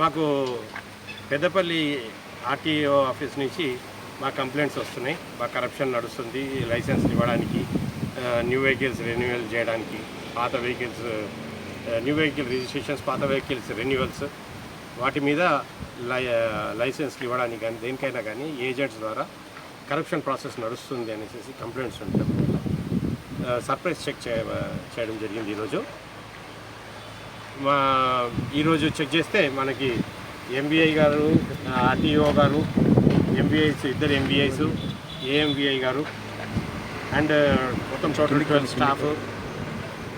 మాకు Peddapalli RTO office నుంచి మా కంప్లైంట్స్ వస్తున్నాయి. మా కరప్షన్ నడుస్తుంది, లైసెన్స్ ఇవ్వడానికి, న్యూ వెహికల్స్ రెన్యువల్ చేయడానికి, పాత వెహికల్స్ న్యూ వెహికల్ రిజిస్ట్రేషన్స్, పాత వెహికల్స్ రెన్యువల్స్, వాటి మీద లైసెన్స్లు ఇవ్వడానికి కానీ దేనికైనా కానీ ఏజెంట్స్ ద్వారా కరప్షన్ ప్రాసెస్ నడుస్తుంది అనేసి కంప్లైంట్స్ ఉండటం వల్ల సర్ప్రైజ్ చెక్ చేయడం జరిగింది. ఈరోజు చెక్ చేస్తే మనకి ఎంబీఐ గారు, ఆర్టీఓ గారు, ఎంబీఐస్, ఇద్దరు ఎంబీఐస్, ఏఎంబీఐ గారు అండ్ మొత్తం total 12 staff.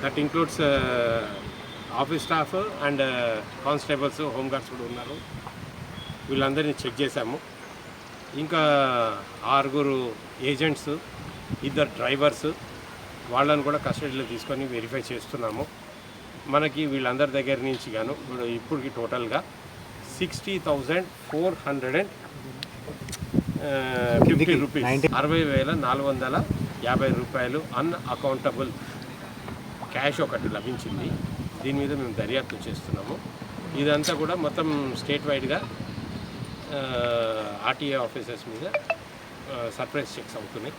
That includes office staff and constables, home guards కూడా ఉన్నారు. వీళ్ళందరినీ చెక్ చేశాము. ఇంకా 6 ఏజెంట్స్, 2 డ్రైవర్స్, వాళ్ళని కూడా కస్టడీలో తీసుకొని వెరిఫై చేస్తున్నాము. మనకి వీళ్ళందరి దగ్గర నుంచి గాను ఇప్పటికి టోటల్గా 60,450 రూపీస్, 60,450 రూపాయలు అన్అకౌంటబుల్ క్యాష్ ఒకటి లభించింది. దీని మీద మేము దర్యాప్తు చేస్తున్నాము. ఇదంతా కూడా మొత్తం స్టేట్ వైడ్గా ఆర్టీఏ ఆఫీసర్స్ మీద సర్ప్రైజ్ చెక్స్ అవుతున్నాయి.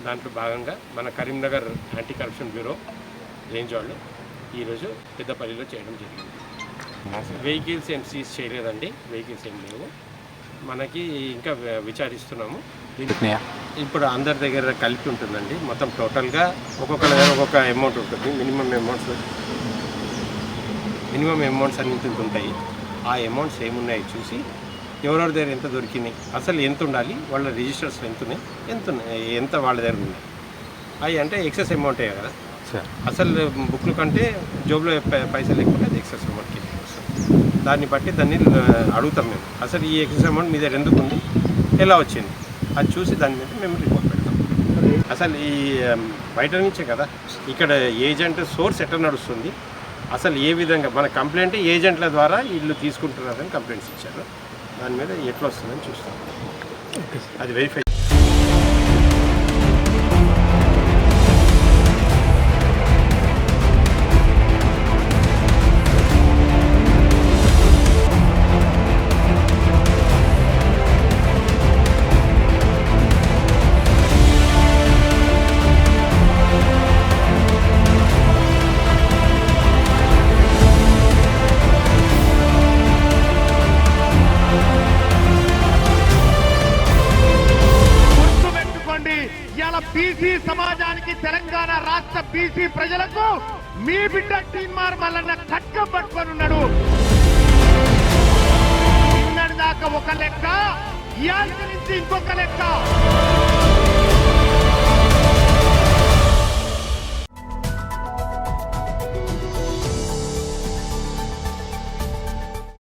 దాంట్లో భాగంగా మన Karimnagar anti corruption bureau range వాళ్ళు ఈరోజు పెద్దపల్లిలో చేయడం జరిగింది. వెహికల్స్ ఏం సీజ్ చేయలేదండి, వెహికల్స్ ఏం లేవు. మనకి ఇంకా విచారిస్తున్నాము. ఇప్పుడు అందరి దగ్గర కలిపి ఉంటుందండి. మొత్తం టోటల్గా ఒక్కొక్కరి దగ్గర ఒక్కొక్క అమౌంట్ ఉంటుంది. మినిమం అమౌంట్స్ అన్ని ఉంటాయి. ఆ అమౌంట్స్ ఏమున్నాయి చూసి ఎవరెవరి దగ్గర ఎంత దొరికినాయి, అసలు ఎంత ఉండాలి, వాళ్ళ రిజిస్టర్స్ ఎంత వాళ్ళ దగ్గర ఉన్నాయి, అవి అంటే ఎక్సెస్ అమౌంటే కదా. అసలు బుక్లు కంటే జోబులో పైసలు లేకుండా అది ఎక్సెస్ అమౌంట్కి వస్తుంది. దాన్ని బట్టి దాన్ని అడుగుతాం మేము. అసలు ఈ ఎక్సెస్ అమౌంట్ మీ దగ్గర ఎందుకు ఉంది, ఎలా వచ్చింది, అది చూసి దాని మీద మేము రిపోర్ట్ పెడతాం. అసలు ఈ బయట నుంచే కదా, ఇక్కడ ఏజెంట్ సోర్స్ ఎట్లా నడుస్తుంది, అసలు ఏ విధంగా మన కంప్లైంట్ ఏజెంట్ల ద్వారా వీళ్ళు తీసుకుంటున్నారని కంప్లైంట్స్ ఇచ్చారు. దాని మీద ఎట్లా వస్తుందని చూస్తాం, అది వెరిఫై. బీసీ సమాజానికి, తెలంగాణ రాష్ట్ర బీసీ ప్రజలకు మీ బిడ్డ తీన్మార్ మల్లన్న ఖడ్గం పట్టుకొనున్నాడు. నిన్నటి దాకా ఒక లెక్క, ఇయాల్టి నుంచి ఇంకొక లెక్క.